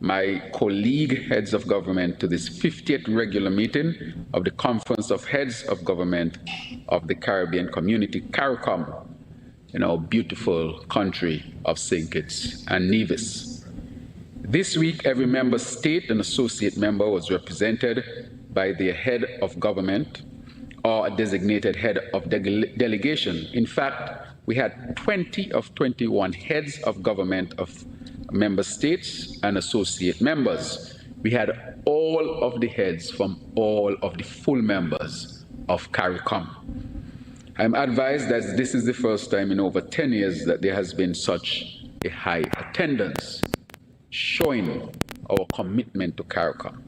my colleague heads of government to this 50th regular meeting of the Conference of Heads of Government of the Caribbean Community, CARICOM, in our beautiful country of St. Kitts and Nevis. This week, every member state and associate member was represented by their head of government or a designated head of delegation. In fact, we had 20 of 21 heads of government of member states and associate members. We had all of the heads from all of the full members of CARICOM. I'm advised that this is the first time in over 10 years that there has been such a high attendance, showing our commitment to CARICOM.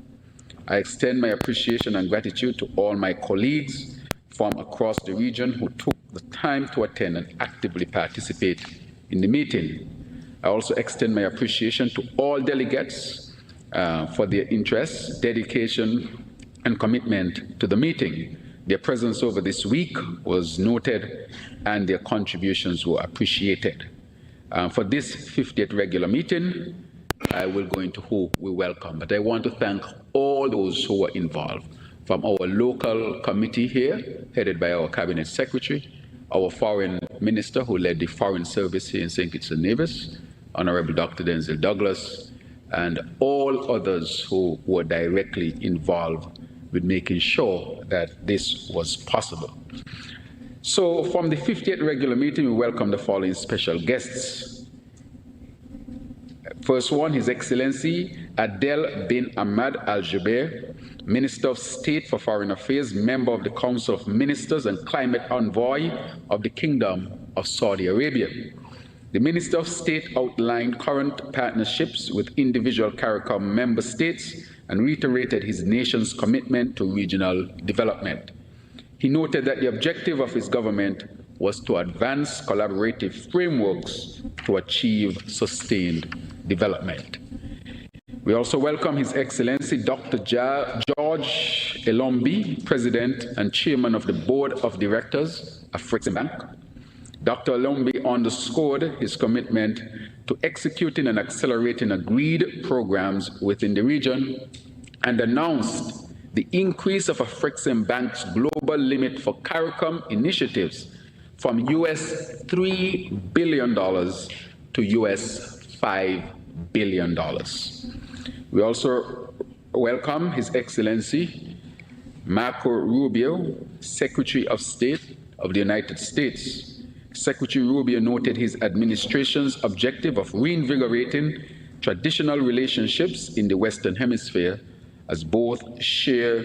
I extend my appreciation and gratitude to all my colleagues from across the region who took the time to attend and actively participate in the meeting. I also extend my appreciation to all delegates for their interest, dedication, and commitment to the meeting. Their presence over this week was noted and their contributions were appreciated. For this 50th regular meeting, I will go into who we welcome, but I want to thank all those who were involved, from our local committee here, headed by our Cabinet Secretary, our Foreign Minister who led the Foreign Service here in St. Kitts and Nevis, Honorable Dr. Denzel Douglas, and all others who were directly involved with making sure that this was possible. So from the 50th regular meeting, we welcome the following special guests. First one, His Excellency Adel bin Ahmad Al-Jubeir, Minister of State for Foreign Affairs, member of the Council of Ministers and Climate Envoy of the Kingdom of Saudi Arabia. The Minister of State outlined current partnerships with individual CARICOM member states and reiterated his nation's commitment to regional development. He noted that the objective of his government was to advance collaborative frameworks to achieve sustained development. We also welcome His Excellency Dr. George Elombi, President and Chairman of the Board of Directors of Afreximbank. Dr. Elombi underscored his commitment to executing and accelerating agreed programs within the region and announced the increase of Afreximbank's global limit for CARICOM initiatives from US $3 billion to US $5 billion. We also welcome His Excellency Marco Rubio, Secretary of State of the United States. Secretary Rubio noted his administration's objective of reinvigorating traditional relationships in the Western Hemisphere as both share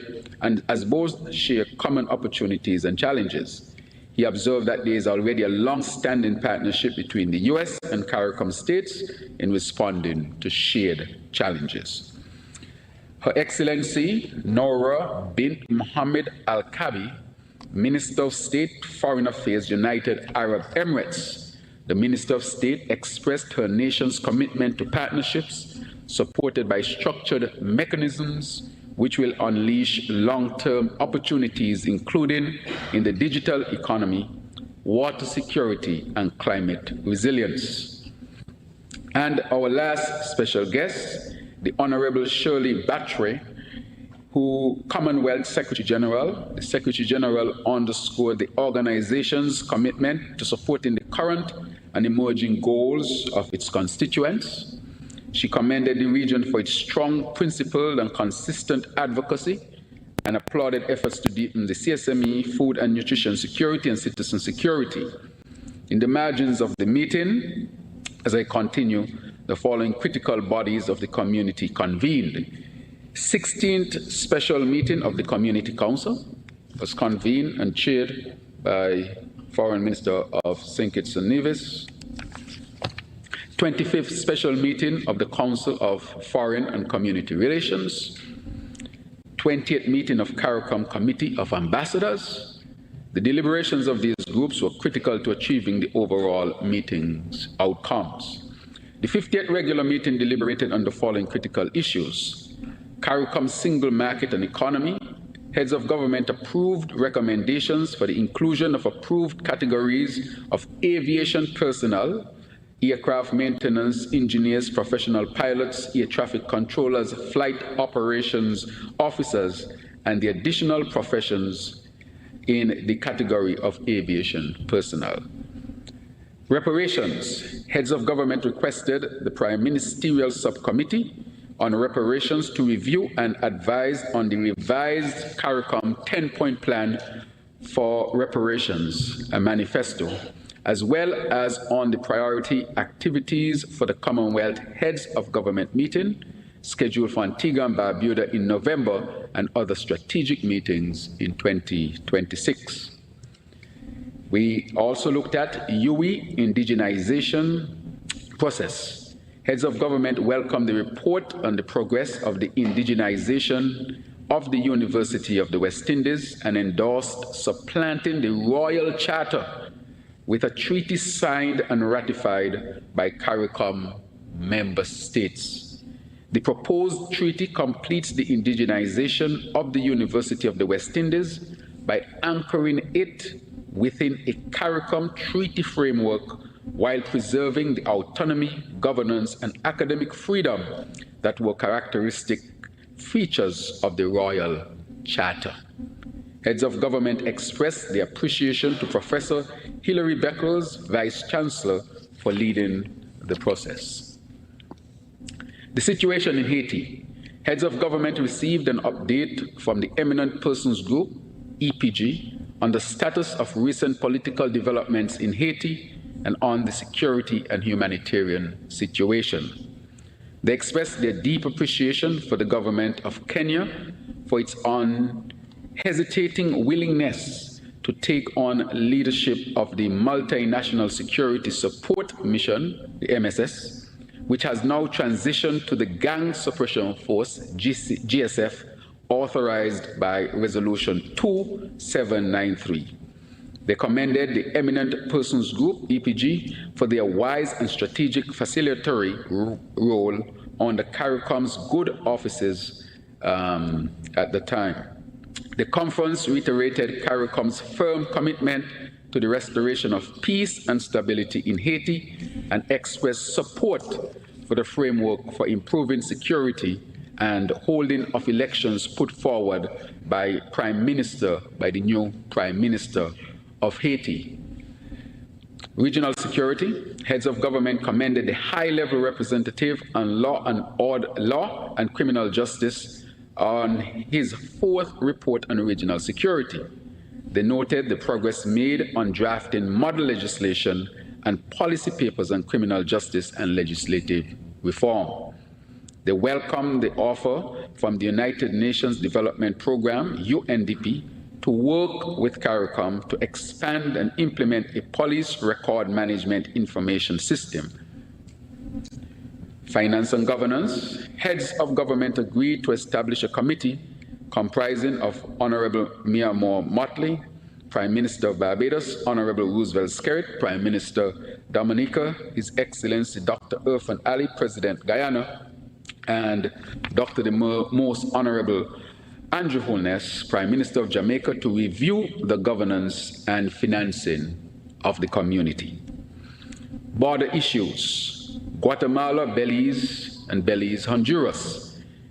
common opportunities and challenges. He observed that there is already a long-standing partnership between the US and CARICOM states in responding to shared challenges. Her Excellency Noura bint Mohammed Al-Kabi, Minister of State, Foreign Affairs, United Arab Emirates. The Minister of State expressed her nation's commitment to partnerships supported by structured mechanisms which will unleash long-term opportunities, including in the digital economy, water security, and climate resilience. And our last special guest, the Honorable Shirley Battre, who Commonwealth Secretary General. The Secretary General underscored the organization's commitment to supporting the current and emerging goals of its constituents. She commended the region for its strong, principled, and consistent advocacy and applauded efforts to deepen the CSME, food and nutrition security, and citizen security. In the margins of the meeting, as I continue, the following critical bodies of the community convened. 16th Special Meeting of the Community Council was convened and chaired by Foreign Minister of St. Kitts and Nevis. 25th Special Meeting of the Council of Foreign and Community Relations. 20th Meeting of CARICOM Committee of Ambassadors. The deliberations of these groups were critical to achieving the overall meeting's outcomes. The 50th Regular Meeting deliberated on the following critical issues: CARICOM single market and economy. Heads of government approved recommendations for the inclusion of approved categories of aviation personnel aircraft maintenance engineers, professional pilots, air traffic controllers, flight operations officers, and the additional professions in the category of aviation personnel. Reparations. Heads of government requested the Prime Ministerial Subcommittee on Reparations to review and advise on the revised CARICOM 10-point plan for reparations, a manifesto, as well as on the priority activities for the Commonwealth Heads of Government meeting scheduled for Antigua and Barbuda in November and other strategic meetings in 2026. We also looked at UE indigenization process. Heads of government welcomed the report on the progress of the indigenization of the University of the West Indies and endorsed supplanting the Royal Charter with a treaty signed and ratified by CARICOM member states. The proposed treaty completes the indigenization of the University of the West Indies by anchoring it within a CARICOM treaty framework while preserving the autonomy, governance, and academic freedom that were characteristic features of the Royal Charter. Heads of government expressed their appreciation to Professor Hilary Beckles, Vice-Chancellor, for leading the process. The situation in Haiti. Heads of government received an update from the Eminent Persons Group, EPG, on the status of recent political developments in Haiti and on the security and humanitarian situation. They expressed their deep appreciation for the government of Kenya for its unhesitating willingness to take on leadership of the Multinational Security Support Mission, the MSS, which has now transitioned to the Gang Suppression Force, GSF, authorized by Resolution 2793. They commended the Eminent Persons Group, EPG, for their wise and strategic facilitatory role on the CARICOM's good offices at the time. The conference reiterated CARICOM's firm commitment to the restoration of peace and stability in Haiti and expressed support for the framework for improving security and holding of elections put forward by the new Prime Minister of Haiti. Regional security. Heads of government commended the high-level representative on law and criminal justice on his fourth report on regional security. They noted the progress made on drafting model legislation and policy papers on criminal justice and legislative reform. They welcomed the offer from the United Nations Development Programme, UNDP, to work with CARICOM to expand and implement a police record management information system. Finance and governance. Heads of government agreed to establish a committee comprising of Honorable Mia Moore-Motley, Prime Minister of Barbados, Honorable Roosevelt Skerrit, Prime Minister Dominica, His Excellency Dr. Irfan Ali, President Guyana, and Dr. the Most Honorable Andrew Holness, Prime Minister of Jamaica, to review the governance and financing of the community. Border issues. Guatemala, Belize, and Belize, Honduras.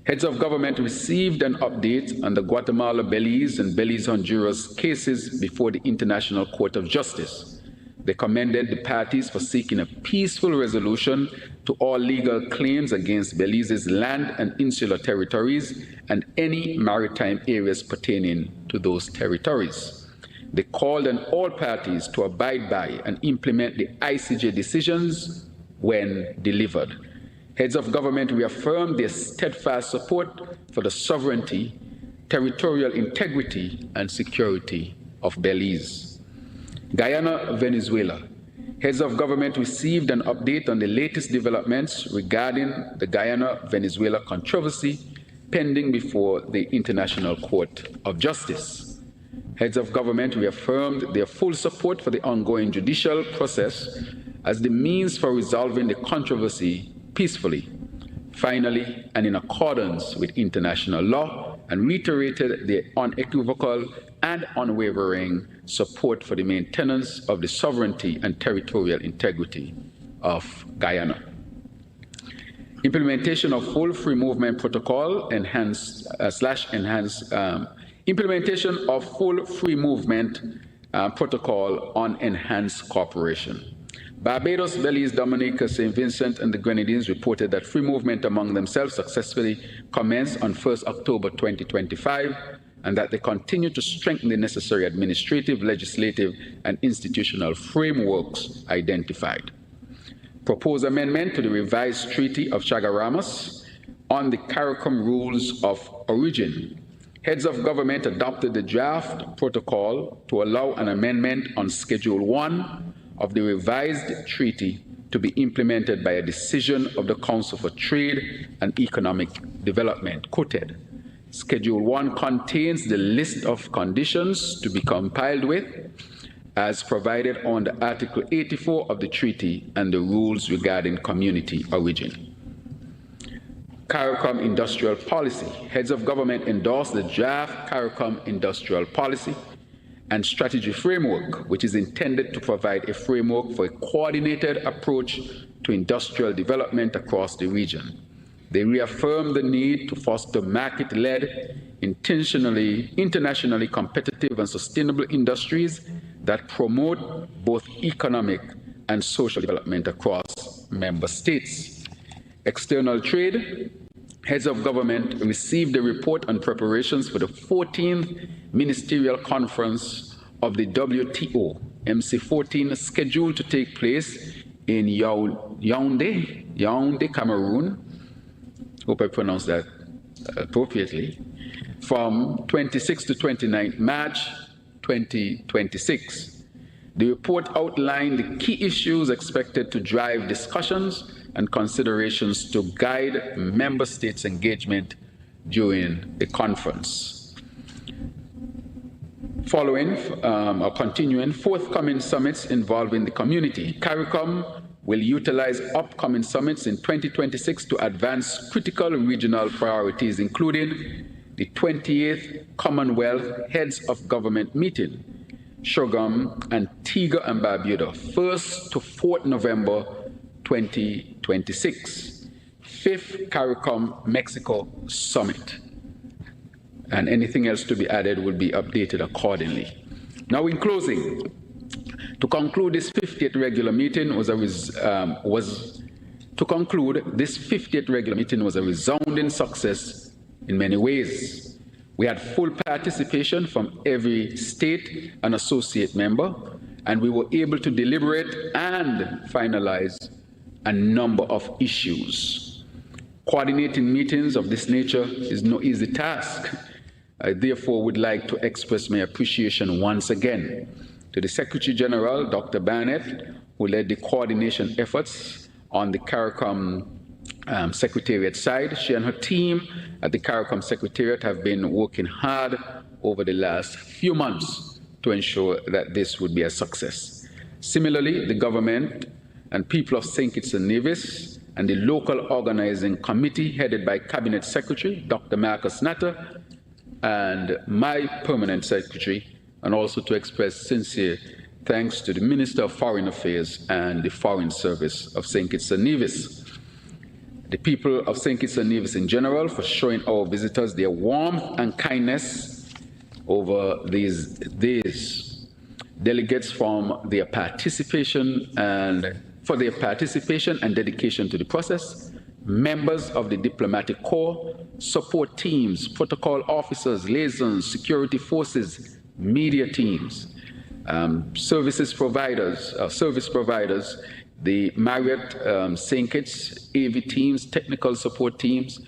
Heads of government received an update on the Guatemala, Belize, and Belize, Honduras cases before the International Court of Justice. They commended the parties for seeking a peaceful resolution to all legal claims against Belize's land and insular territories and any maritime areas pertaining to those territories. They called on all parties to abide by and implement the ICJ decisions when delivered. Heads of government reaffirmed their steadfast support for the sovereignty, territorial integrity, and security of Belize. Guyana, Venezuela. Heads of government received an update on the latest developments regarding the Guyana-Venezuela controversy pending before the International Court of Justice. Heads of government reaffirmed their full support for the ongoing judicial process as the means for resolving the controversy peacefully, finally, and in accordance with international law, and reiterated their unequivocal and unwavering support for the maintenance of the sovereignty and territorial integrity of Guyana. Implementation of full free movement protocol implementation of full free movement protocol on enhanced cooperation. Barbados, Belize, Dominica, St. Vincent, and the Grenadines reported that free movement among themselves successfully commenced on 1st October 2025, and that they continue to strengthen the necessary administrative, legislative, and institutional frameworks identified. Proposed amendment to the revised Treaty of Chaguaramas on the CARICOM rules of origin. Heads of government adopted the draft protocol to allow an amendment on Schedule 1 of the revised treaty to be implemented by a decision of the Council for Trade and Economic Development, quoted. Schedule 1 contains the list of conditions to be complied with as provided under Article 84 of the treaty and the rules regarding community origin. CARICOM Industrial Policy. Heads of government endorsed the draft CARICOM Industrial Policy and Strategy Framework, which is intended to provide a framework for a coordinated approach to industrial development across the region. They reaffirmed the need to foster market-led, internationally competitive and sustainable industries that promote both economic and social development across member states. External trade. Heads of government received a report on preparations for the 14th Ministerial Conference of the WTO, MC14, scheduled to take place in Yaoundé, Cameroon. Hope I pronounced that appropriately. From 26 to 29 March 2026. The report outlined the key issues expected to drive discussions and considerations to guide member states' engagement during the conference. Following or continuing forthcoming summits involving the community, CARICOM will utilize upcoming summits in 2026 to advance critical regional priorities, including the 28th Commonwealth Heads of Government meeting, Shogam, Antigua and Barbuda, 1st to 4th November 2026, 5th CARICOM Mexico Summit. And anything else to be added will be updated accordingly. Now, in closing, to conclude this 50th regular meeting was a resounding success in many ways. We had full participation from every state and associate member, and we were able to deliberate and finalize a number of issues. Coordinating meetings of this nature is no easy task. I therefore would like to express my appreciation once again to the Secretary General, Dr. Barnett, who led the coordination efforts on the CARICOM Secretariat side. She and her team at the CARICOM Secretariat have been working hard over the last few months to ensure that this would be a success. Similarly, the government and people of St. Kitts and Nevis and the local organizing committee headed by Cabinet Secretary Dr. Marcus Natter and my permanent secretary, and also to express sincere thanks to the Minister of Foreign Affairs and the Foreign Service of St. Kitts and Nevis. The people of St. Kitts and Nevis in general for showing our visitors their warmth and kindness over these days. Delegates for their participation and dedication to the process, members of the diplomatic corps, support teams, protocol officers, liaisons, security forces, media teams, service providers, the Marriott, St. Kitts, AV teams, technical support teams,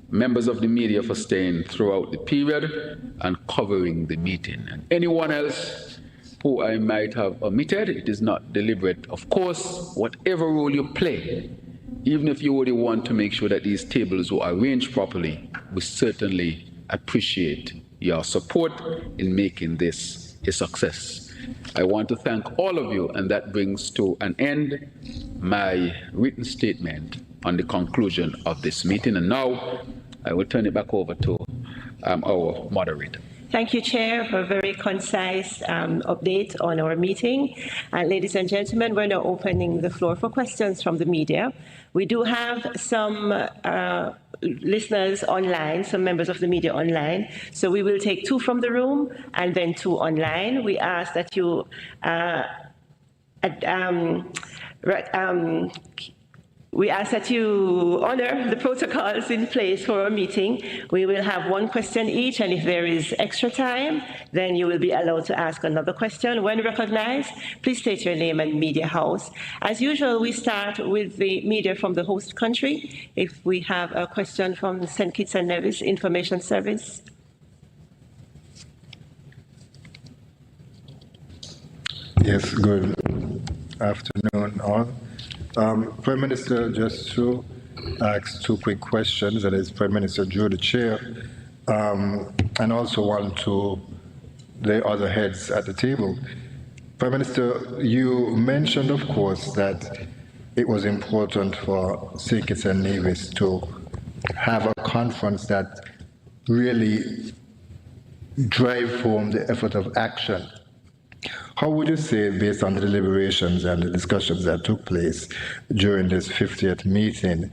members of the media for staying throughout the period and covering the meeting. And anyone else who I might have omitted, it is not deliberate. Of course, whatever role you play, even if you really want to make sure that these tables are arranged properly, we certainly appreciate your support in making this a success. I want to thank all of you, and that brings to an end my written statement on the conclusion of this meeting. And now I will turn it back over to our moderator. Thank you, Chair, for a very concise update on our meeting. Ladies and gentlemen, we're now opening the floor for questions from the media. We do have some listeners online, some members of the media online. So we will take 2 from the room and then 2 online. We ask that you honor the protocols in place for our meeting. We will have 1 question each, and if there is extra time, then you will be allowed to ask another question. When recognized, please state your name and media house. As usual, we start with the media from the host country. If we have a question from St. Kitts and Nevis Information Service. Yes, good afternoon all. Prime Minister, just to ask 2 quick questions, that is Prime Minister Drew, the chair, and also one to the other heads at the table. Prime Minister, you mentioned, of course, that it was important for St. Kitts and Nevis to have a conference that really drive home the effort of action. How would you say, based on the deliberations and the discussions that took place during this 50th meeting,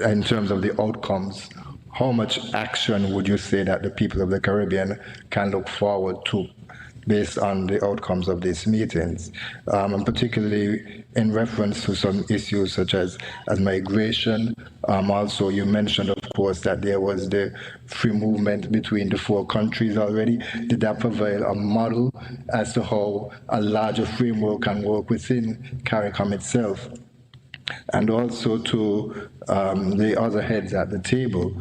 in terms of the outcomes, how much action would you say that the people of the Caribbean can look forward to based on the outcomes of these meetings, and particularly in reference to some issues such as migration? Also, you mentioned, of course, that there was the free movement between the 4 countries already. Did that provide a model as to how a larger framework can work within CARICOM itself? And also to the other heads at the table,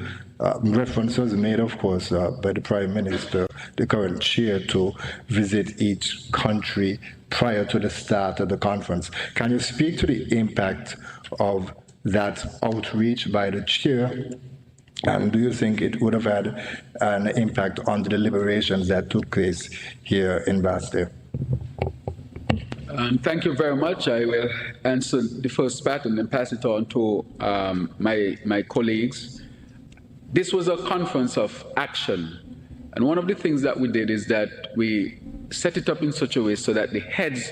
reference was made, of course, by the Prime Minister, the current chair, to visit each country prior to the start of the conference. Can you speak to the impact of that outreach by the chair? And do you think it would have had an impact on the deliberations that took place here in Bastille? Thank you very much. I will answer the first part and then pass it on to my colleagues. This was a conference of action. And one of the things that we did is that we set it up in such a way so that the heads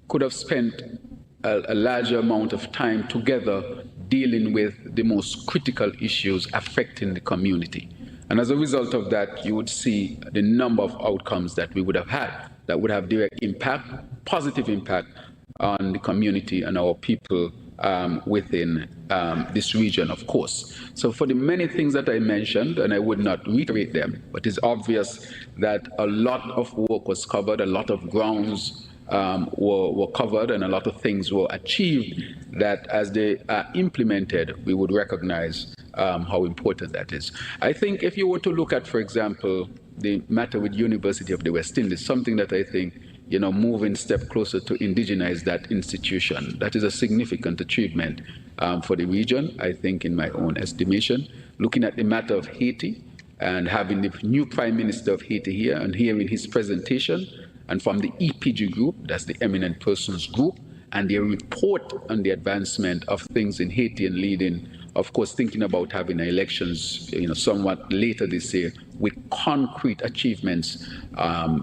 could have spent a larger amount of time together dealing with the most critical issues affecting the community. And as a result of that, you would see the number of outcomes that we would have had that would have direct impact, positive impact on the community and our people within this region, of course. So for the many things that I mentioned, and I would not reiterate them, but it's obvious that a lot of work was covered, a lot of grounds were covered, and a lot of things were achieved that as they are implemented, we would recognize how important that is. I think if you were to look at, for example, the matter with University of the West Indies, something that I think, moving step closer to indigenize that institution, that is a significant achievement for the region, I think, in my own estimation. Looking at the matter of Haiti and having the new Prime Minister of Haiti here and hearing his presentation, and from the EPG group, that's the Eminent Persons Group, and their report on the advancement of things in Haiti and leading, of course, thinking about having elections, somewhat later this year, with concrete achievements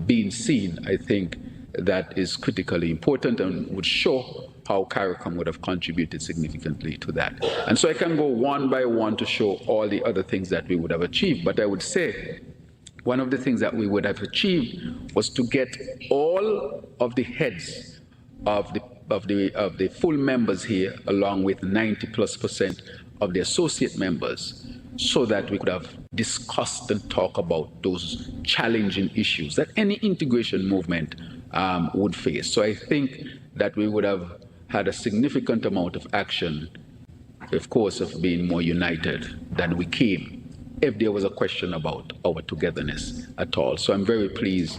being seen, I think that is critically important and would show how CARICOM would have contributed significantly to that. And so I can go one by one to show all the other things that we would have achieved, but I would say one of the things that we would have achieved was to get all of the heads of the full members here, along with 90+% of the associate members, so that we could have discussed and talked about those challenging issues that any integration movement would face. So I think that we would have had a significant amount of action, of course, of being more united than we came, if there was a question about our togetherness at all. So I'm very pleased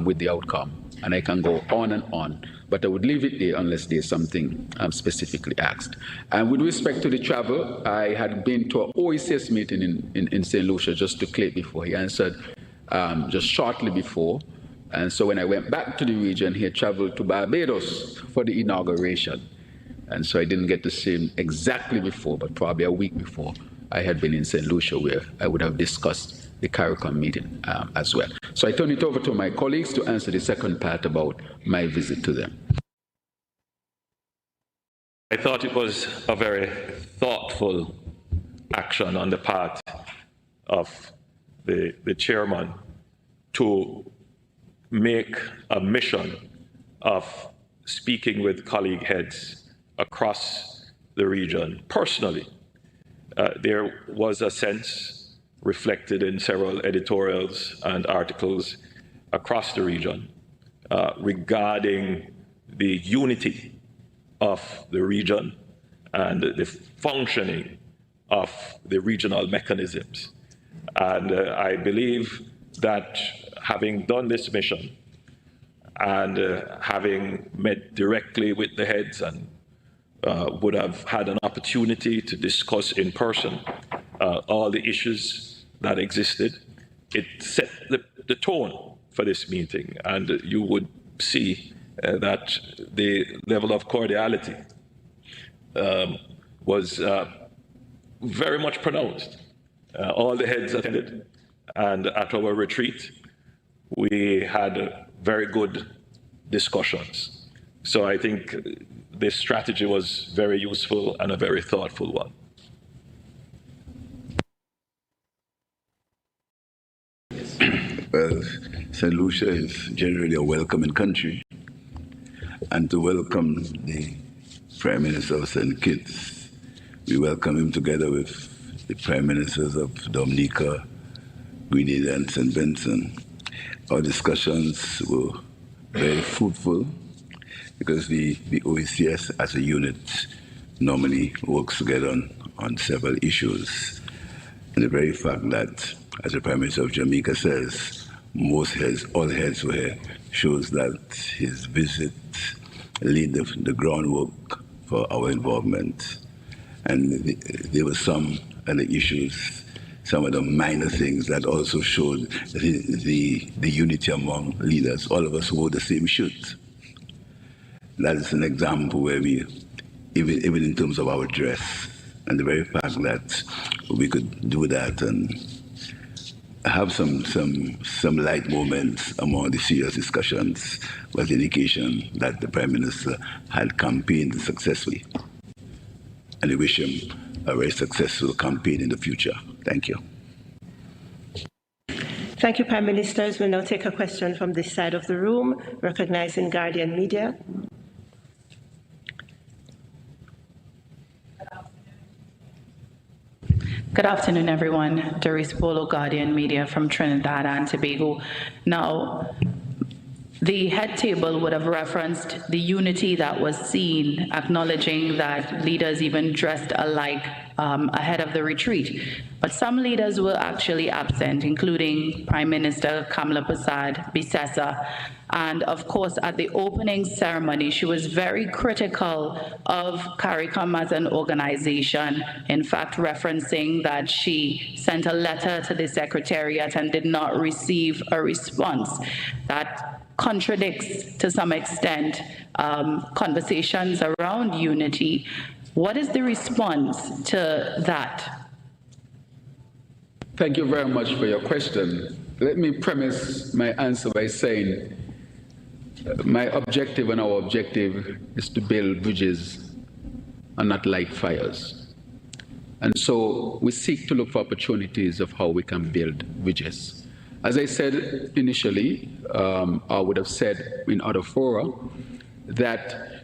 with the outcome, and I can go on, but I would leave it there unless there's something specifically asked. And with respect to the travel, I had been to an OECS meeting in St. Lucia, just to clear before he answered, just shortly before. And so when I went back to the region, he had traveled to Barbados for the inauguration. And so I didn't get to see him exactly before, but probably a week before I had been in St. Lucia, where I would have discussed the CARICOM meeting as well. So I turn it over to my colleagues to answer the second part about my visit to them. I thought it was a very thoughtful action on the part of the chairman to make a mission of speaking with colleague heads across the region personally. There was a sense reflected in several editorials and articles across the region regarding the unity of the region and the functioning of the regional mechanisms. And I believe that having done this mission and having met directly with the heads and would have had an opportunity to discuss in person all the issues that existed, it set the tone for this meeting. And you would see that the level of cordiality was very much pronounced. All the heads attended, and at our retreat, we had very good discussions. So I think this strategy was very useful and a very thoughtful one. Well, St. Lucia is generally a welcoming country, and to welcome the Prime Minister of St. Kitts, we welcome him together with the Prime Ministers of Dominica, Grenada, and St. Vincent. Our discussions were very fruitful because the OECS as a unit normally works together on several issues. And the very fact that, as the Prime Minister of Jamaica says, all heads were here, shows that his visit laid the groundwork for our involvement. And there were some other issues, some of the minor things that also showed the unity among leaders. All of us wore the same shirt. That is an example where we, even in terms of our dress, and the very fact that we could do that and have some light moments among the serious discussions was an indication that the Prime Minister had campaigned successfully. And I wish him a very successful campaign in the future. Thank you. Thank you, Prime Ministers. We'll now take a question from this side of the room, recognizing Guardian Media. Good afternoon, everyone. Doris Polo, Guardian Media from Trinidad and Tobago. Now, the head table would have referenced the unity that was seen, acknowledging that leaders even dressed alike ahead of the retreat. But some leaders were actually absent, including Prime Minister Kamala Persad-Bissessar. And of course, at the opening ceremony, she was very critical of CARICOM as an organization, in fact, referencing that she sent a letter to the Secretariat and did not receive a response. That contradicts, to some extent, conversations around unity. What is the response to that? Thank you very much for your question. Let me premise my answer by saying my objective and our objective is to build bridges and not light fires. And so we seek to look for opportunities of how we can build bridges. As I said initially, I would have said in other fora, that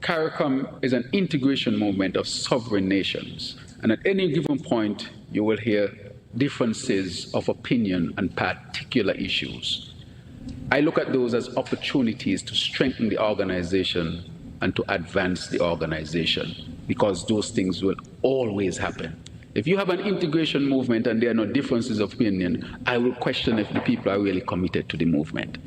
CARICOM is an integration movement of sovereign nations. And at any given point, you will hear differences of opinion on particular issues. I look at those as opportunities to strengthen the organization and to advance the organization, because those things will always happen. If you have an integration movement and there are no differences of opinion, I will question if the people are really committed to the movement.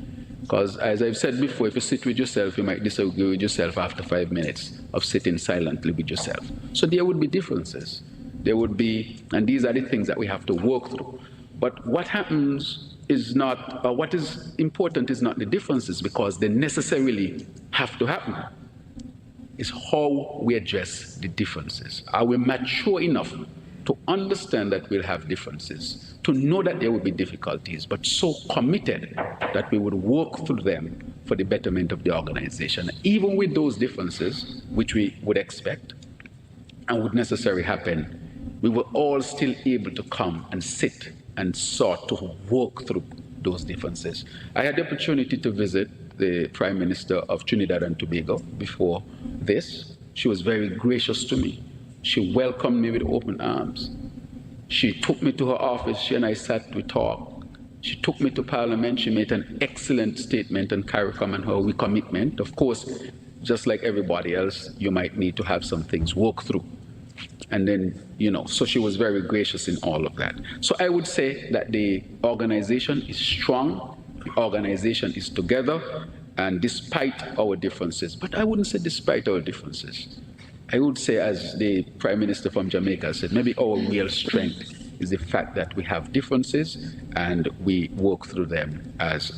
Because as I've said before, if you sit with yourself, you might disagree with yourself after 5 minutes of sitting silently with yourself. So there would be differences. There would be, and these are the things that we have to work through. But what happens is not, what is important is not the differences, because they necessarily have to happen. It's how we address the differences. Are we mature enough to understand that we'll have differences, to know that there will be difficulties, but so committed that we would work through them for the betterment of the organization. Even with those differences, which we would expect and would necessarily happen, we were all still able to come and sit and sort to work through those differences. I had the opportunity to visit the Prime Minister of Trinidad and Tobago before this. She was very gracious to me. She welcomed me with open arms. She took me to her office. She and I sat, we talked. She took me to Parliament. She made an excellent statement on CARICOM and how we commitment. Of course, just like everybody else, you might need to have some things worked through. And then, so she was very gracious in all of that. So I would say that the organization is strong, the organization is together, and despite our differences, but I wouldn't say despite our differences. I would say, as the Prime Minister from Jamaica said, maybe our real strength is the fact that we have differences and we work through them as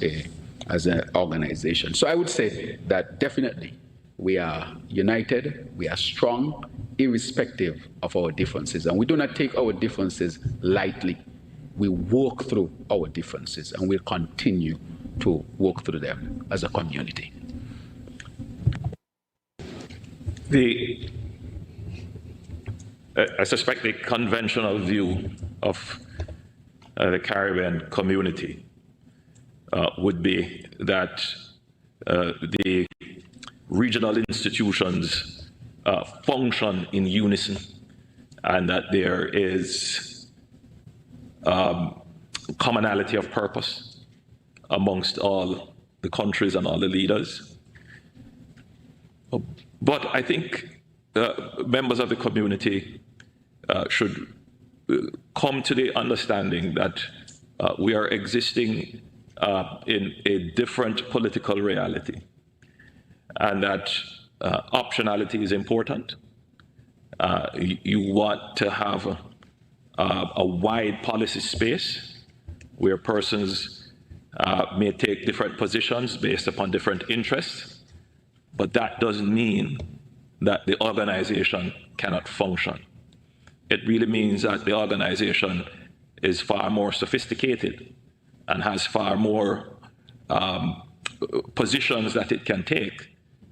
an organization. So I would say that definitely we are united, we are strong, irrespective of our differences. And we do not take our differences lightly. We work through our differences and we'll continue to work through them as a community. I suspect the conventional view of the Caribbean community would be that the regional institutions function in unison and that there is commonality of purpose amongst all the countries and all the leaders. But I think members of the community should come to the understanding that we are existing in a different political reality, and that optionality is important. You want to have a wide policy space where persons may take different positions based upon different interests, but that doesn't mean that the organization cannot function. It really means that the organization is far more sophisticated and has far more positions that it can take,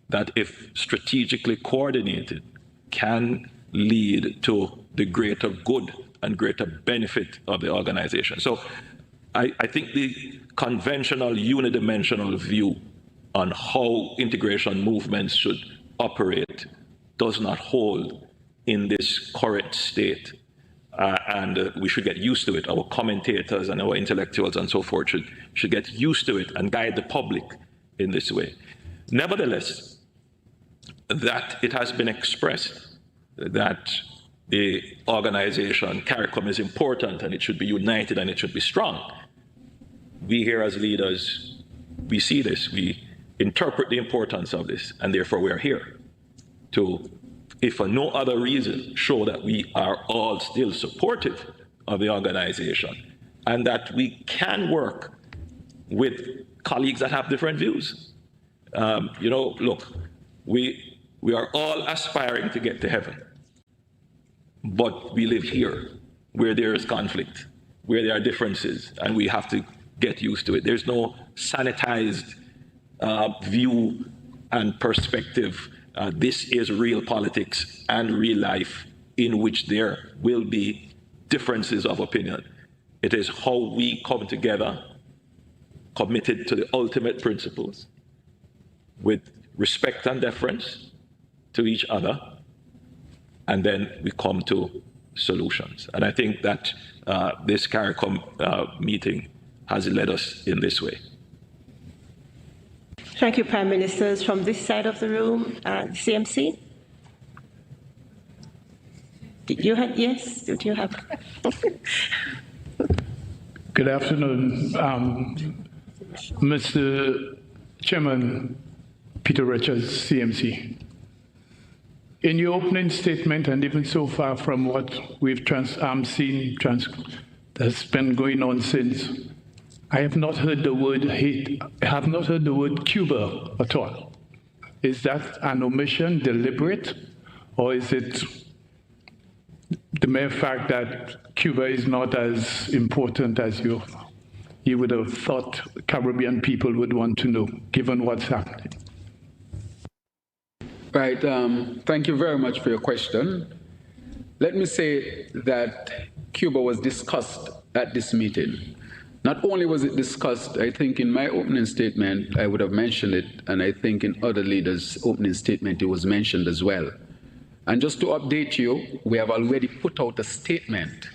that if strategically coordinated, can lead to the greater good and greater benefit of the organization. So I think the conventional unidimensional view on how integration movements should operate does not hold in this current state. And we should get used to it. Our commentators and our intellectuals and so forth should get used to it and guide the public in this way. Nevertheless, that it has been expressed that the organization, CARICOM, is important and it should be united and it should be strong. We here as leaders, we see this, we interpret the importance of this, and therefore we are here to, if for no other reason, show that we are all still supportive of the organization and that we can work with colleagues that have different views. Look, we are all aspiring to get to heaven, but we live here where there is conflict, where there are differences, and we have to get used to it. There's no sanitized view and perspective. This is real politics and real life in which there will be differences of opinion. It is how we come together, committed to the ultimate principles, with respect and deference to each other, and then we come to solutions. And I think that this CARICOM meeting has led us in this way. Thank you, Prime Ministers. From this side of the room, CMC? Did you have, yes? Did you have? Good afternoon, Mr. Chairman Peter Richards, CMC. In your opening statement, and even so far from what we've seen that's been going on since, I have not heard the word hate. I have not heard the word Cuba at all. Is that an omission, deliberate, or is it the mere fact that Cuba is not as important as you would have thought Caribbean people would want to know, given what's happening? Right. Thank you very much for your question. Let me say that Cuba was discussed at this meeting. Not only was it discussed, I think in my opening statement, I would have mentioned it, and I think in other leaders' opening statement, it was mentioned as well. And just to update you, we have already put out a statement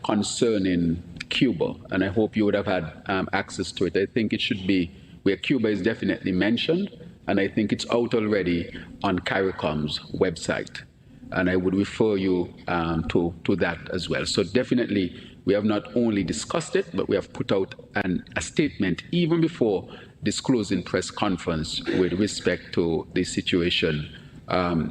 concerning Cuba, and I hope you would have had access to it. I think it should be where Cuba is definitely mentioned, and I think it's out already on CARICOM's website. And I would refer you to that as well. So definitely, we have not only discussed it, but we have put out a statement even before disclosing press conference with respect to the situation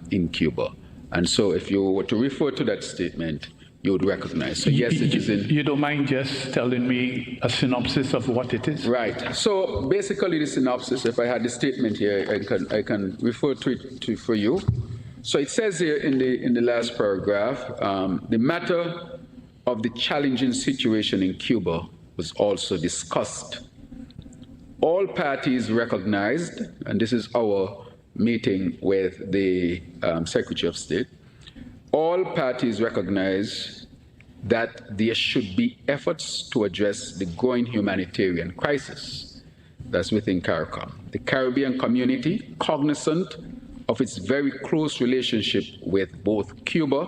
in Cuba. And so if you were to refer to that statement, you would recognize. So yes, it is in... You don't mind just telling me a synopsis of what it is? Right. So basically the synopsis, if I had the statement here, I can refer to it for you. So it says here in the last paragraph, the matter of the challenging situation in Cuba was also discussed. All parties recognized, and this is our meeting with the Secretary of State, all parties recognize that there should be efforts to address the growing humanitarian crisis that's within CARICOM. The Caribbean community, cognizant of its very close relationship with both Cuba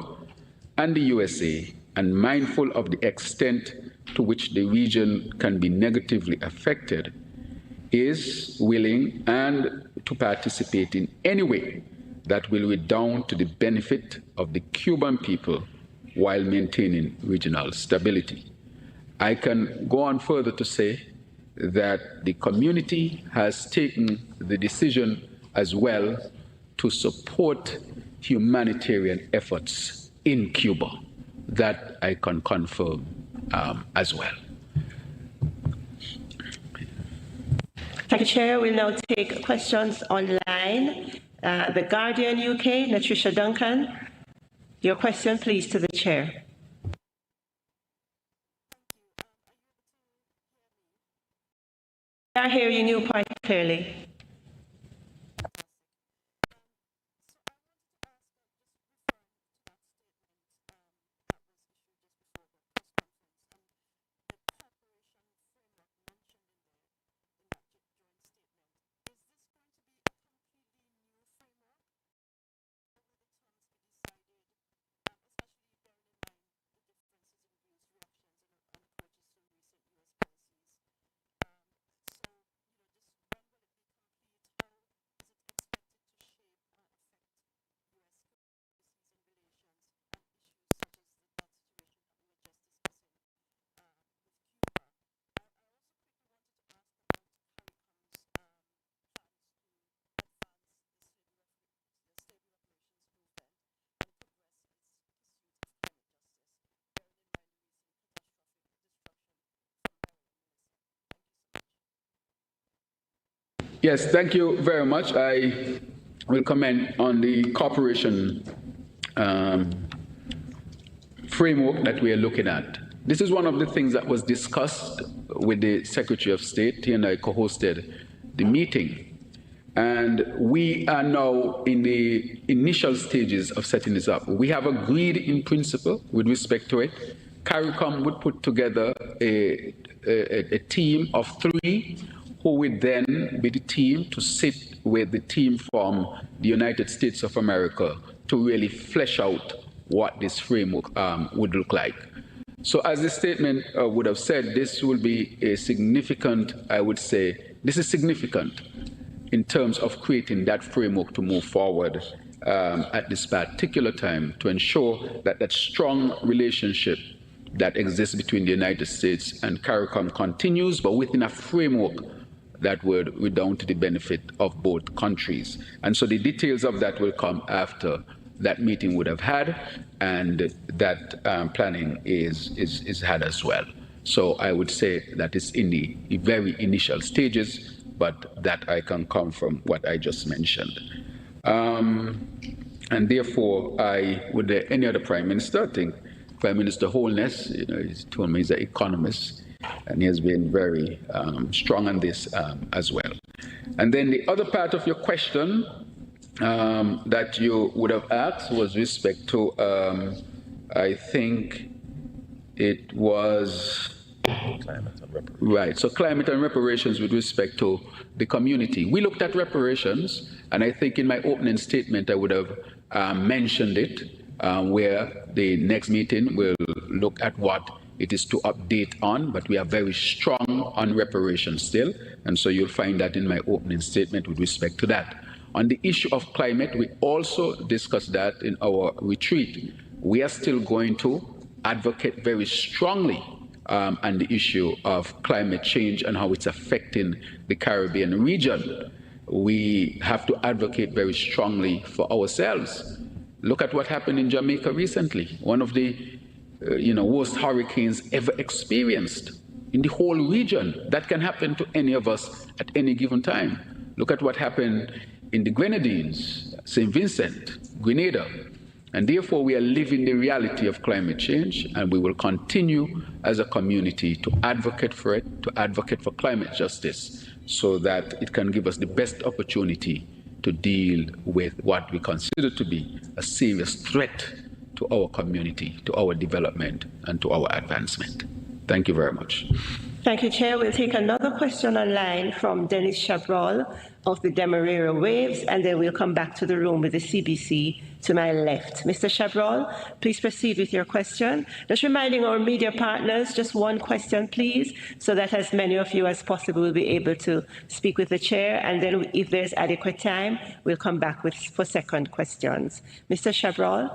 and the USA, and mindful of the extent to which the region can be negatively affected, is willing and to participate in any way that will redound to the benefit of the Cuban people while maintaining regional stability. I can go on further to say that the community has taken the decision as well to support humanitarian efforts in Cuba. That I can confirm as well. Thank you, Chair. We'll now take questions online. The Guardian UK, Natricia Duncan. Your question, please, to the Chair. I hear you quite clearly. Yes, thank you very much. I will comment on the cooperation framework that we are looking at. This is one of the things that was discussed with the Secretary of State. He and I co-hosted the meeting. And we are now in the initial stages of setting this up. We have agreed in principle with respect to it. CARICOM would put together a team of 3 who would then be the team to sit with the team from the United States of America to really flesh out what this framework would look like. So as the statement would have said, this will be a significant, I would say, this is significant in terms of creating that framework to move forward at this particular time to ensure that that strong relationship that exists between the United States and CARICOM continues, but within a framework that would redound to the benefit of both countries. And so the details of that will come after that meeting would have had, and that planning is had as well. So I would say that it's in the very initial stages, but that I can come from what I just mentioned. And therefore, would any other Prime Minister think Prime Minister Holness, he's told me he's an economist, and he has been very strong on this as well. And then the other part of your question that you would have asked was respect to, I think it was, right, so climate and reparations with respect to the community. We looked at reparations, and I think in my opening statement I would have mentioned it, where the next meeting will look at what it is to update on, but we are very strong on reparations still, and so you'll find that in my opening statement with respect to that. On the issue of climate, we also discussed that in our retreat. We are still going to advocate very strongly on the issue of climate change and how it's affecting the Caribbean region. We have to advocate very strongly for ourselves. Look at what happened in Jamaica recently, one of the worst hurricanes ever experienced in the whole region. That can happen to any of us at any given time. Look at what happened in the Grenadines, St. Vincent, Grenada. And therefore, we are living the reality of climate change, and we will continue as a community to advocate for it, to advocate for climate justice, so that it can give us the best opportunity to deal with what we consider to be a serious threat to our community, to our development, and to our advancement. Thank you very much. Thank you, Chair. We'll take another question online from Dennis Chabrol of the Demerara Waves, and then we'll come back to the room with the CBC to my left. Mr. Chabrol, please proceed with your question. Just reminding our media partners, just one question, please, so that as many of you as possible will be able to speak with the Chair, and then if there's adequate time, we'll come back for second questions. Mr. Chabrol.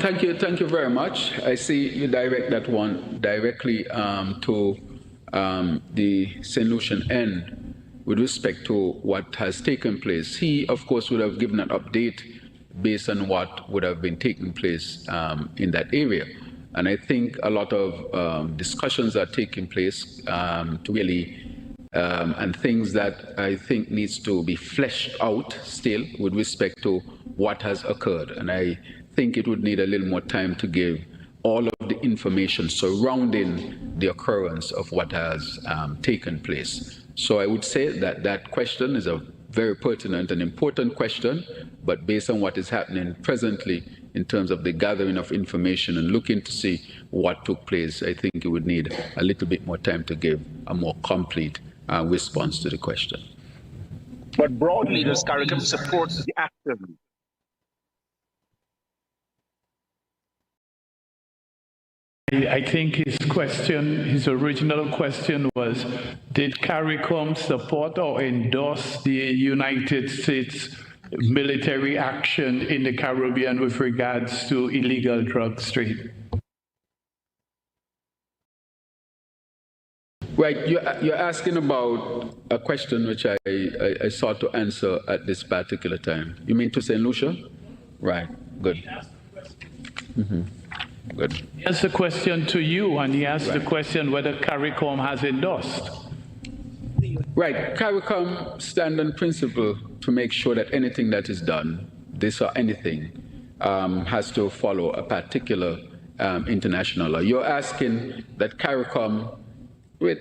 Thank you very much. I see you direct that one directly to the St. Lucian end with respect to what has taken place. He, of course, would have given an update based on what would have been taking place in that area. And I think a lot of discussions are taking place to really and things that I think needs to be fleshed out still with respect to what has occurred. And I think it would need a little more time to give all of the information surrounding the occurrence of what has taken place. So I would say that that question is a very pertinent and important question, but based on what is happening presently in terms of the gathering of information and looking to see what took place, I think it would need a little bit more time to give a more complete response to the question. But broadly, does CARICOM support the action? I think his original question was, did CARICOM support or endorse the United States military action in the Caribbean with regards to illegal drug trade? Right, you're asking about a question which I sought to answer at this particular time. You mean to St. Lucia? Right, good. Good. He asked the question to you, and he asked the question whether CARICOM has endorsed. Right, CARICOM stand on principle to make sure that anything that is done, this or anything, has to follow a particular international law. You're asking that CARICOM, with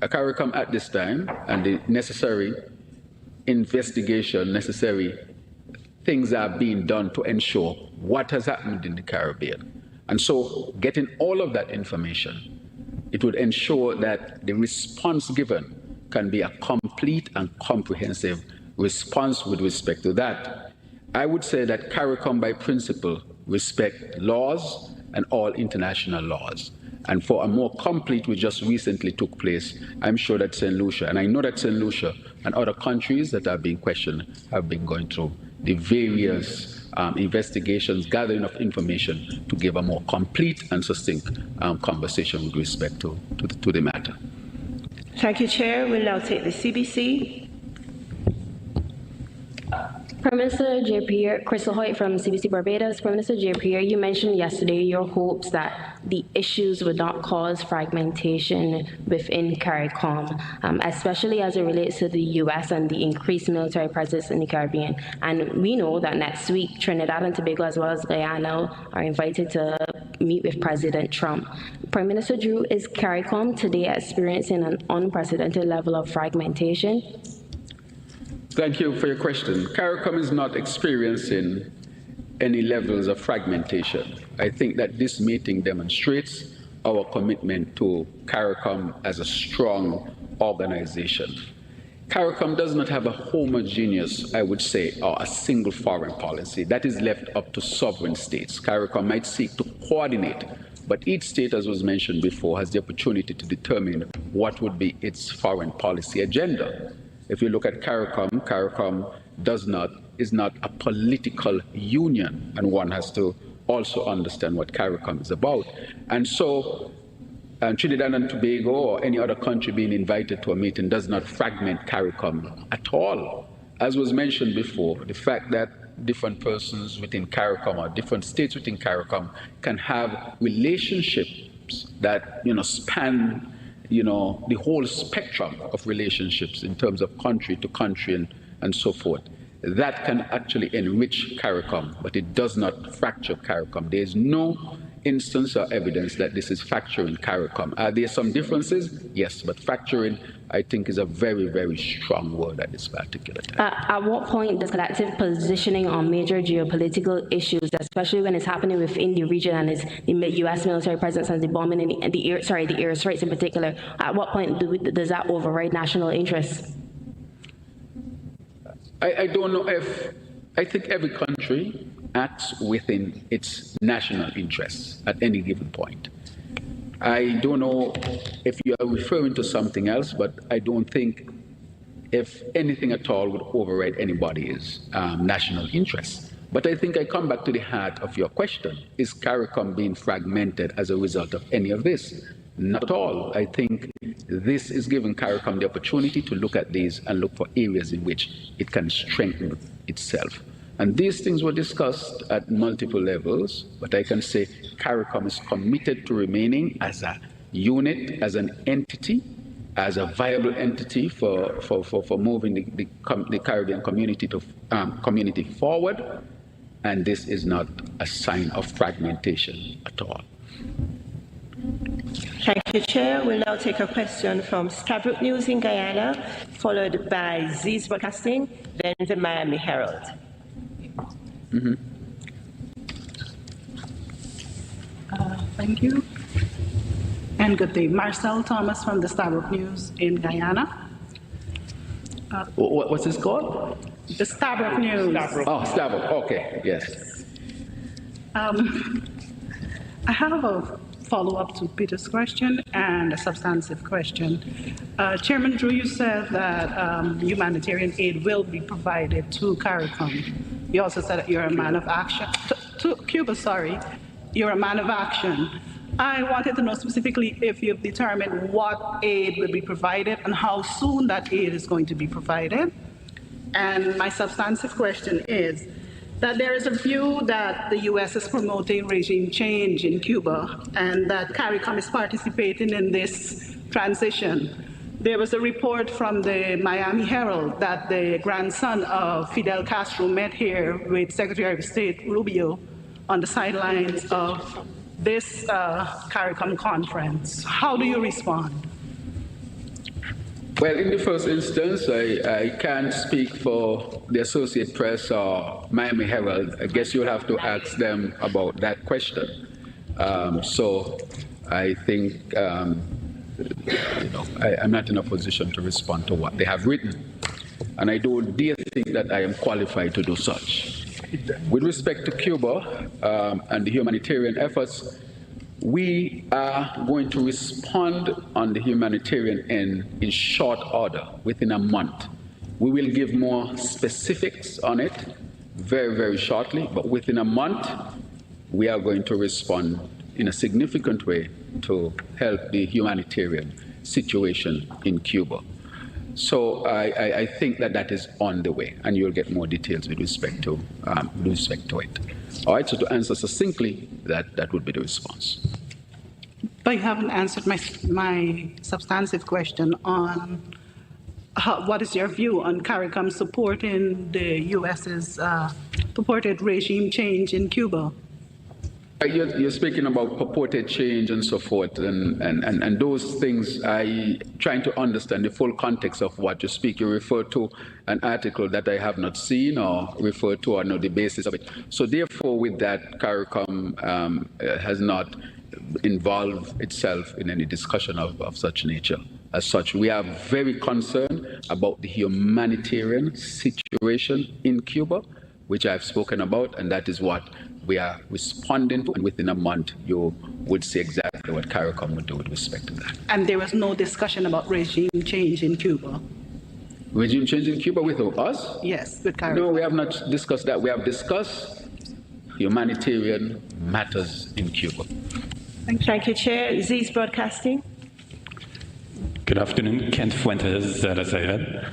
a CARICOM at this time and the necessary investigation, necessary things are being done to ensure what has happened in the Caribbean. And so getting all of that information, it would ensure that the response given can be a complete and comprehensive response with respect to that. I would say that CARICOM by principle respect laws and all international laws. And for a more complete, which just recently took place, I'm sure that St. Lucia, and I know that St. Lucia and other countries that are being questioned have been going through the various investigations, gathering of information to give a more complete and succinct conversation with respect to the matter. Thank you, Chair. We'll now take the CBC. Prime Minister J. Pierre, Crystal Hoyt from CBC Barbados. Prime Minister J. Pierre, you mentioned yesterday your hopes that the issues would not cause fragmentation within CARICOM, especially as it relates to the U.S. and the increased military presence in the Caribbean. And we know that next week, Trinidad and Tobago as well as Guyana are invited to meet with President Trump. Prime Minister Drew, is CARICOM today experiencing an unprecedented level of fragmentation? Thank you for your question. CARICOM is not experiencing any levels of fragmentation. I think that this meeting demonstrates our commitment to CARICOM as a strong organization. CARICOM does not have a homogeneous, I would say, or a single foreign policy. That is left up to sovereign states. CARICOM might seek to coordinate, but each state, as was mentioned before, has the opportunity to determine what would be its foreign policy agenda. If you look at CARICOM, CARICOM is not a political union, and one has to also understand what CARICOM is about. And so Trinidad and Tobago or any other country being invited to a meeting does not fragment CARICOM at all. As was mentioned before, the fact that different persons within CARICOM or different states within CARICOM can have relationships that span the whole spectrum of relationships in terms of country to country and so forth. That can actually enrich CARICOM, but it does not fracture CARICOM. There is no instance or evidence that this is fracturing CARICOM. Are there some differences? Yes, but fracturing, I think, is a very, very strong word at this particular time. At what point does collective positioning on major geopolitical issues, especially when it's happening within the region and it's the U.S. military presence and the bombing in the airstrikes in particular, at what point does that override national interests? I don't know if, I think every country acts within its national interests at any given point. I don't know if you are referring to something else, but I don't think if anything at all would override anybody's national interests. But I think I come back to the heart of your question. Is CARICOM being fragmented as a result of any of this? Not at all. I think this is giving CARICOM the opportunity to look at these and look for areas in which it can strengthen itself. And these things were discussed at multiple levels, but I can say CARICOM is committed to remaining as a unit, as an entity, as a viable entity for moving the Caribbean community forward, and this is not a sign of fragmentation at all. Thank you, Chair. We'll now take a question from Stabrook News in Guyana, followed by Z's Broadcasting, then the Miami Herald. Thank you. And good day. Marcel Thomas from the Stabrook News in Guyana. What's this called? The Stabrook News. Oh, Stabrook. Okay, yes. I have a follow-up to Peter's question and a substantive question. Chairman Drew, you said that humanitarian aid will be provided to CARICOM. You also said that you're a man of action. To Cuba, sorry. You're a man of action. I wanted to know specifically if you've determined what aid will be provided and how soon that aid is going to be provided. And my substantive question is that there is a view that the U.S. is promoting regime change in Cuba and that CARICOM is participating in this transition. There was a report from the Miami Herald that the grandson of Fidel Castro met here with Secretary of State Rubio on the sidelines of this CARICOM conference. How do you respond? Well, in the first instance, I can't speak for the Associated Press or Miami Herald. I guess you'll have to ask them about that question. So I think, I'm not in a position to respond to what they have written. And I don't dare think that I am qualified to do such. With respect to Cuba and the humanitarian efforts, we are going to respond on the humanitarian end in short order, within a month. We will give more specifics on it very, very shortly, but within a month, we are going to respond in a significant way to help the humanitarian situation in Cuba. So I think that is on the way, and you'll get more details with respect to it. All right, so to answer succinctly, that would be the response. But you haven't answered my substantive question on what is your view on CARICOM supporting the U.S.'s purported regime change in Cuba? You're speaking about purported change and so forth, and those things. I trying to understand the full context of what you speak. You refer to an article that I have not seen, or refer to or know the basis of it. So therefore, with that, CARICOM has not involved itself in any discussion of such nature. As such, we are very concerned about the humanitarian situation in Cuba, which I've spoken about, and that is what we are responding to, and within a month you would see exactly what CARICOM would do with respect to that. And there was no discussion about regime change in Cuba? Regime change in Cuba with us? Yes, with CARICOM. No, we have not discussed that. We have discussed humanitarian matters in Cuba. Thank you, Chair. Z's Broadcasting. Good afternoon, Kent Fuentes, ZSAN.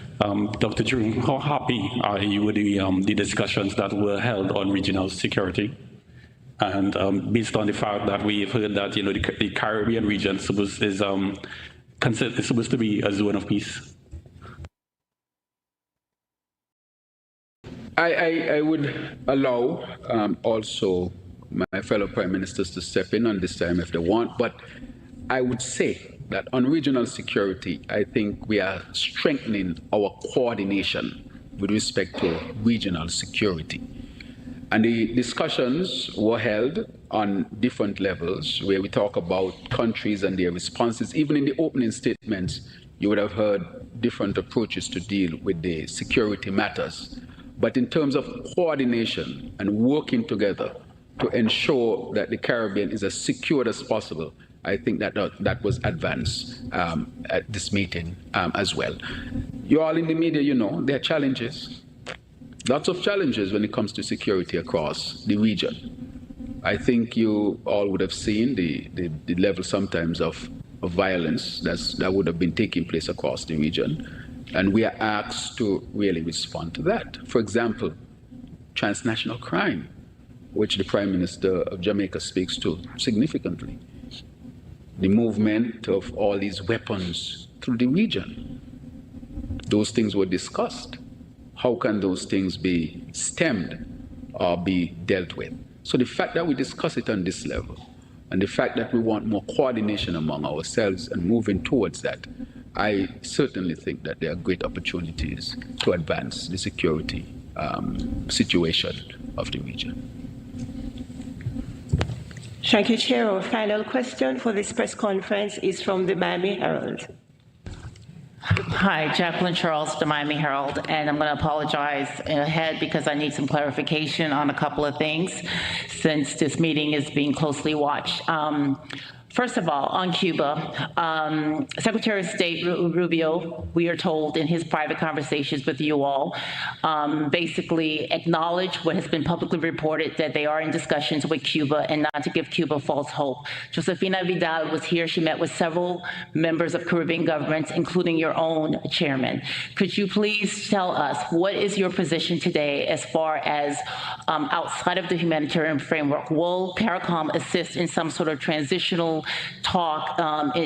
Dr. Drew, how happy are you with the discussions that were held on regional security? And based on the fact that we've heard that the Caribbean region is supposed to be a zone of peace. I would allow also my fellow prime ministers to step in on this time if they want, but I would say that on regional security, I think we are strengthening our coordination with respect to regional security. And the discussions were held on different levels where we talk about countries and their responses. Even in the opening statements, you would have heard different approaches to deal with the security matters. But in terms of coordination and working together to ensure that the Caribbean is as secure as possible, I think that was advanced at this meeting as well. You all in the media, there are challenges, lots of challenges when it comes to security across the region. I think you all would have seen the level sometimes of violence that would have been taking place across the region. And we are asked to really respond to that. For example, transnational crime, which the Prime Minister of Jamaica speaks to significantly. The movement of all these weapons through the region. Those things were discussed. How can those things be stemmed or be dealt with? So the fact that we discuss it on this level, and the fact that we want more coordination among ourselves and moving towards that, I certainly think that there are great opportunities to advance the security situation of the region. Thank you, Chair. Our final question for this press conference is from the Miami Herald. Hi, Jacqueline Charles, the Miami Herald, and I'm going to apologize ahead because I need some clarification on a couple of things since this meeting is being closely watched. First of all, on Cuba, Secretary of State Rubio, we are told in his private conversations with you all, basically acknowledged what has been publicly reported, that they are in discussions with Cuba and not to give Cuba false hope. Josefina Vidal was here. She met with several members of Caribbean governments, including your own chairman. Could you please tell us what is your position today as far as outside of the humanitarian framework? Will CARICOM assist in some sort of transitional talk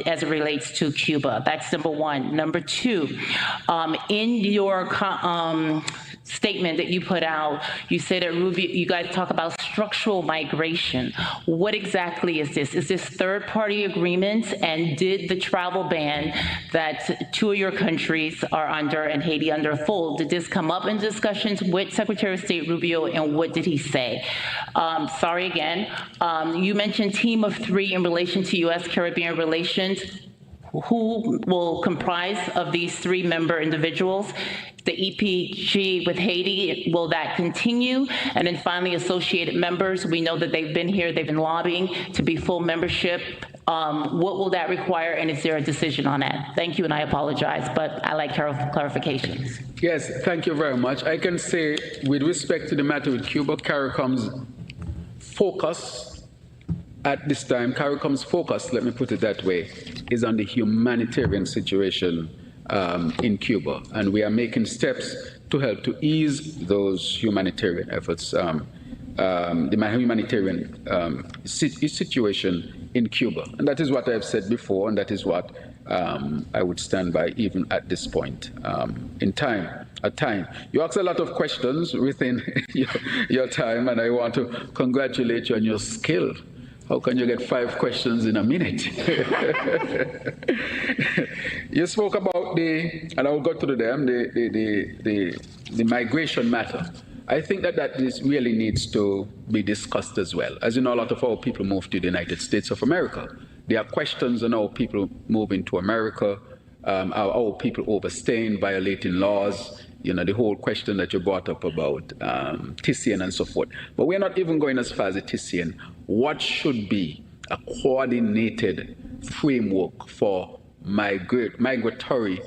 as it relates to Cuba? That's number one. Number two, in your statement that you put out, you said that you guys talk about structural migration. What exactly is this? Is this third-party agreements? And did the travel ban that two of your countries are under and Haiti under full, did this come up in discussions with Secretary of State Rubio, and what did he say? Sorry again. You mentioned team of three in relation to US-Caribbean relations. who will comprise of these 3-member individuals? The EPG with Haiti, will that continue? And then finally, associated members, we know that they've been here, they've been lobbying to be full membership. What will that require, and is there a decision on that? Thank you, and I apologize, but I like clarifications. Yes, thank you very much. I can say, with respect to the matter with Cuba, CARICOM's focus at this time, CARICOM's focus, let me put it that way, is on the humanitarian situation in Cuba. And we are making steps to help to ease those humanitarian efforts, the humanitarian situation in Cuba. And that is what I've said before, and that is what I would stand by even at this point in time. You asked a lot of questions within your time, and I want to congratulate you on your skill. How can you get 5 questions in a minute? You spoke about and I will go through them, the migration matter. I think that really needs to be discussed as well. As you know, a lot of our people move to the United States of America. There are questions on how people move into America, how people overstaying, violating laws, the whole question that you brought up about TCN and so forth. But we're not even going as far as the TCN. What should be a coordinated framework for migratory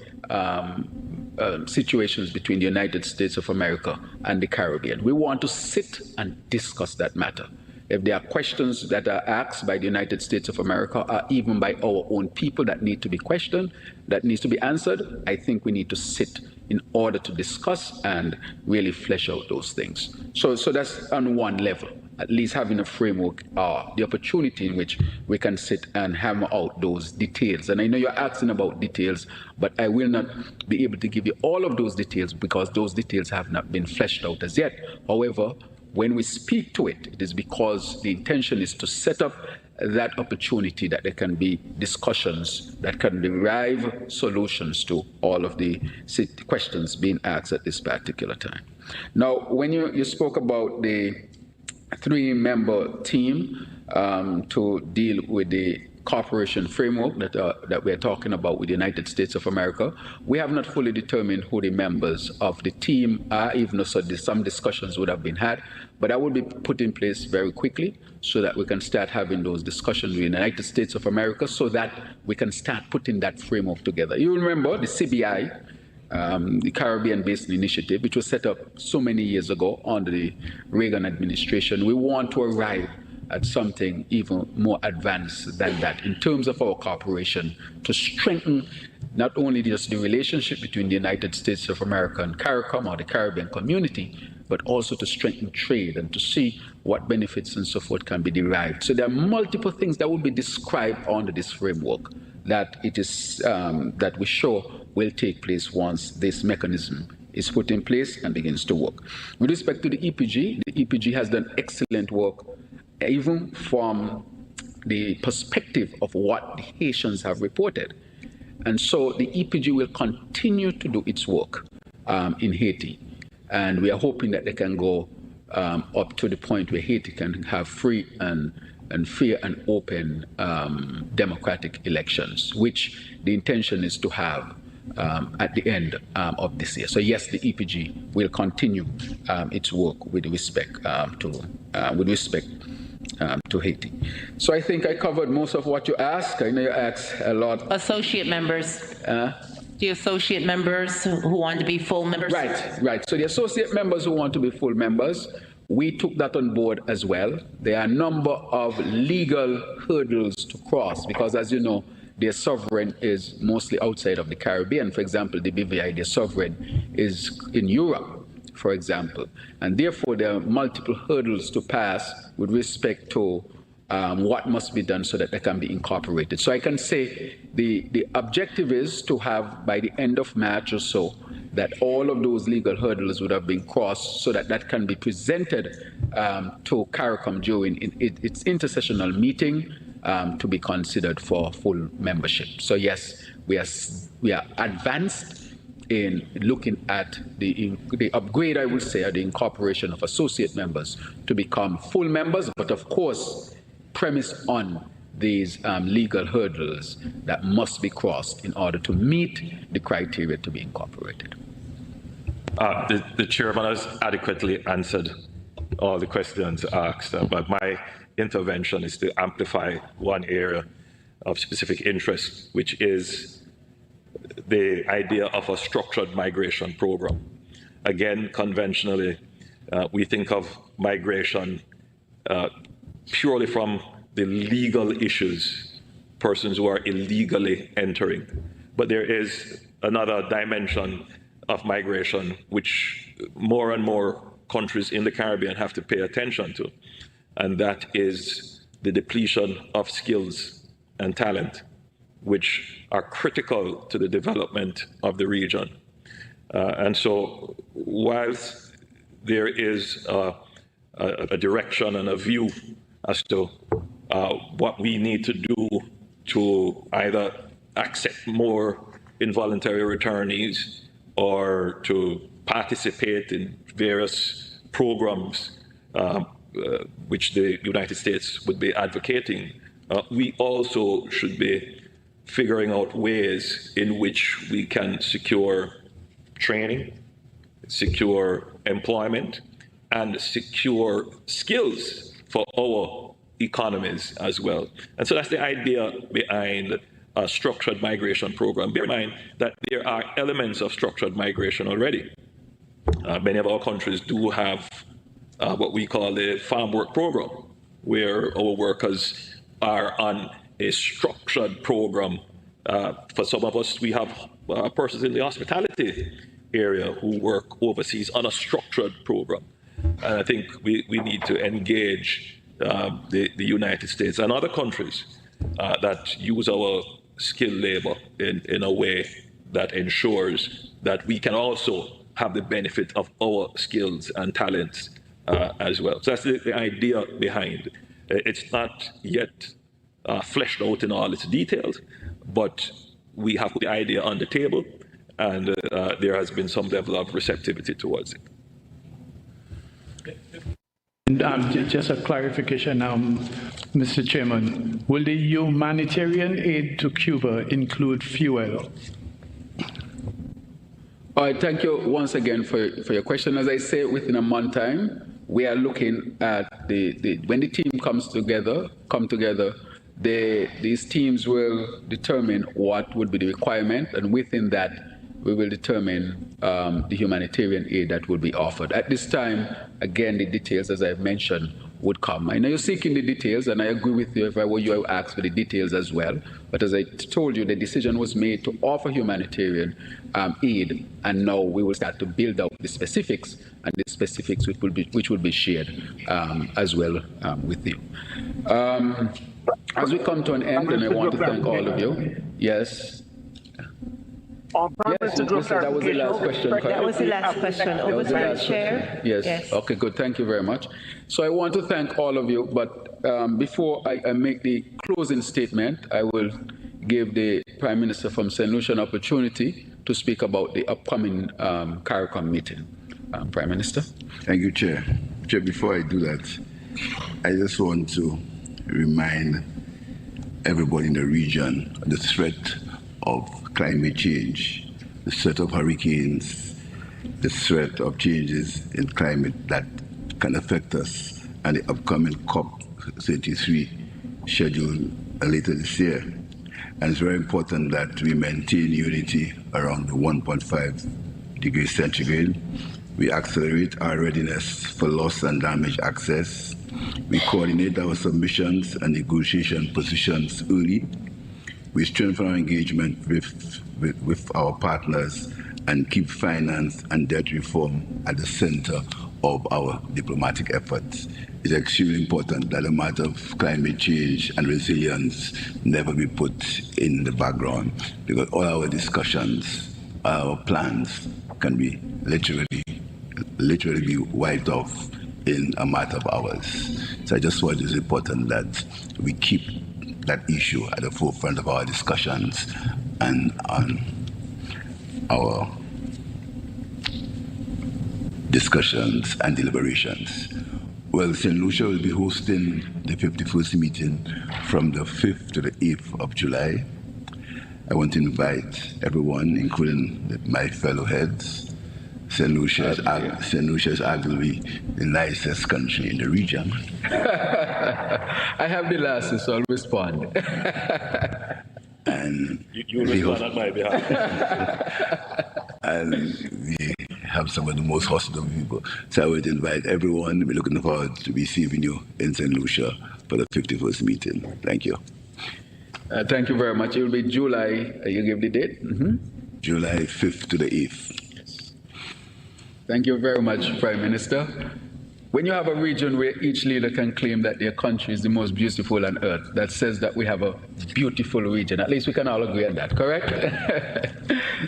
situations between the United States of America and the Caribbean? We want to sit and discuss that matter. If there are questions that are asked by the United States of America or even by our own people that need to be questioned, that needs to be answered, I think we need to sit in order to discuss and really flesh out those things. So that's on one level, at least having a framework, the opportunity in which we can sit and hammer out those details. And I know you're asking about details, but I will not be able to give you all of those details because those details have not been fleshed out as yet. However, when we speak to it, it is because the intention is to set up that opportunity that there can be discussions that can derive solutions to all of the questions being asked at this particular time. Now, when you spoke about the 3-member team to deal with the cooperation framework that we're talking about with the United States of America, we have not fully determined who the members of the team are, even though some discussions would have been had, but that will be put in place very quickly so that we can start having those discussions with the United States of America so that we can start putting that framework together. You remember the CBI, the Caribbean Basin Initiative, which was set up so many years ago under the Reagan administration. We want to arrive at something even more advanced than that in terms of our cooperation to strengthen not only just the relationship between the United States of America and CARICOM or the Caribbean community, but also to strengthen trade and to see what benefits and so forth can be derived. So there are multiple things that will be described under this framework that it is that we sure will take place once this mechanism is put in place and begins to work. With respect to the EPG has done excellent work, even from the perspective of what the Haitians have reported. And so the EPG will continue to do its work in Haiti. And we are hoping that they can go up to the point where Haiti can have free and fair and open democratic elections, which the intention is to have at the end of this year. So yes, the EPG will continue its work with respect to Haiti. So I think I covered most of what you asked. I know you asked a lot. Associate members. The associate members who want to be full members? Right. So the associate members who want to be full members, we took that on board as well. There are a number of legal hurdles to cross because, as you know, their sovereign is mostly outside of the Caribbean. For example, the BVI, their sovereign is in Europe, for example. And therefore, there are multiple hurdles to pass with respect to what must be done so that they can be incorporated. So I can say the objective is to have, by the end of March or so, that all of those legal hurdles would have been crossed so that that can be presented to CARICOM during its intersessional meeting to be considered for full membership. So yes, we are advanced in looking at the upgrade, I would say, or the incorporation of associate members to become full members, but of course, premise on these legal hurdles that must be crossed in order to meet the criteria to be incorporated. The chairman has adequately answered all the questions asked, but my intervention is to amplify one area of specific interest, which is the idea of a structured migration program. Again, conventionally, we think of migration purely from the legal issues, persons who are illegally entering. But there is another dimension of migration which more and more countries in the Caribbean have to pay attention to, and that is the depletion of skills and talent, which are critical to the development of the region. And so whilst there is a direction and a view as to what we need to do to either accept more involuntary returnees or to participate in various programs which the United States would be advocating, we also should be figuring out ways in which we can secure training, secure employment, and secure skills for our economies as well. And so that's the idea behind a structured migration program. Bear in mind that there are elements of structured migration already. Many of our countries do have what we call the farm work program, where our workers are on a structured program. For some of us, we have persons in the hospitality area who work overseas on a structured program. And I think we need to engage the United States and other countries that use our skilled labor in a way that ensures that we can also have the benefit of our skills and talents as well. So that's the idea behind it. It's not yet fleshed out in all its details, but we have the idea on the table, and there has been some level of receptivity towards it. And just a clarification, Mr. Chairman, will the humanitarian aid to Cuba include fuel? All right, thank you once again for your question. As I say, within a month time, we are looking at when the team come together, these teams will determine what would be the requirement, and within that, we will determine the humanitarian aid that will be offered. At this time, again, the details, as I've mentioned, would come. I know you're seeking the details, and I agree with you. If I were you, I would ask for the details as well. But as I told you, the decision was made to offer humanitarian aid, and now we will start to build out the specifics, and the specifics which will be shared as well with you. As we come to an end, and I want to thank all of you. Yes. Yes, that was the last question. That was the last question. Over to the chair. Yes. Okay, good. Thank you very much. So I want to thank all of you, but before I make the closing statement, I will give the Prime Minister from St. Lucia an opportunity to speak about the upcoming CARICOM meeting. Prime Minister. Thank you, Chair. Chair, before I do that, I just want to remind everybody in the region of the threat of climate change, the threat of hurricanes, the threat of changes in climate that can affect us, and the upcoming COP33 scheduled later this year. And it's very important that we maintain unity around the 1.5 degrees centigrade. We accelerate our readiness for loss and damage access. We coordinate our submissions and negotiation positions early. We strengthen our engagement with our partners and keep finance and debt reform at the center of our diplomatic efforts. It's extremely important that the matter of climate change and resilience never be put in the background, because all our discussions, our plans can be literally be wiped off in a matter of hours. So I just thought it's important that we keep that issue at the forefront of our discussions and on our discussions and deliberations. Well, St. Lucia will be hosting the 51st meeting from the 5th to the 8th of July. I want to invite everyone, including my fellow heads. St. Lucia is arguably the nicest country in the region. I have the last, so I'll respond. And you respond on my behalf. And we have some of the most hospitable people. So I would invite everyone. We're looking forward to receiving you in St. Lucia for the 51st meeting. Thank you. Thank you very much. It will be July, you give the date? July 5th to the 8th. Thank you very much, Prime Minister. When you have a region where each leader can claim that their country is the most beautiful on earth, that says that we have a beautiful region. At least we can all agree on that, correct?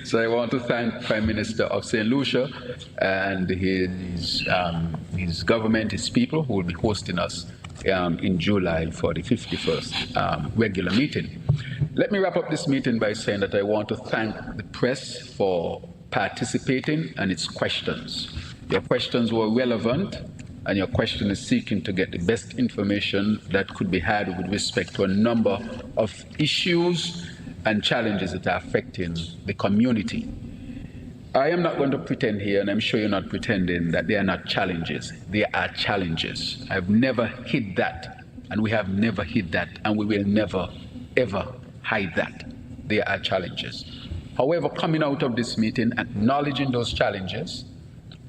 So I want to thank Prime Minister of St. Lucia and his government, his people, who will be hosting us in July for the 51st regular meeting. Let me wrap up this meeting by saying that I want to thank the press for participating and its questions. Your questions were relevant, and your question is seeking to get the best information that could be had with respect to a number of issues and challenges that are affecting the community. I am not going to pretend here, and I'm sure you're not pretending, that they are not challenges. They are challenges. I've never hid that, and we have never hid that, and we will never, ever hide that. They are challenges. However, coming out of this meeting, acknowledging those challenges,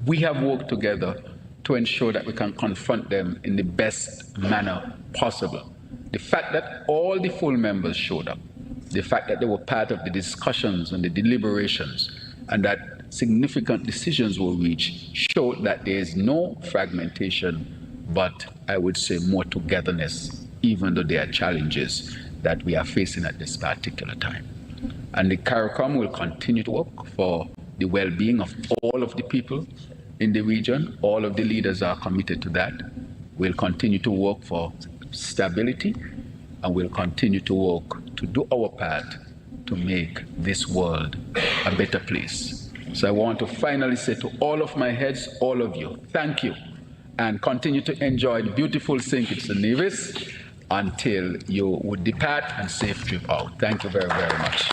we have worked together to ensure that we can confront them in the best manner possible. The fact that all the full members showed up, the fact that they were part of the discussions and the deliberations, and that significant decisions were reached, showed that there is no fragmentation, but I would say more togetherness, even though there are challenges that we are facing at this particular time. And the CARICOM will continue to work for the well-being of all of the people in the region. All of the leaders are committed to that. We'll continue to work for stability, and we'll continue to work to do our part to make this world a better place. So I want to finally say to all of my heads, all of you, thank you, and continue to enjoy the beautiful St. Kitts and Nevis until you would depart and safe trip out. Thank you very, very much.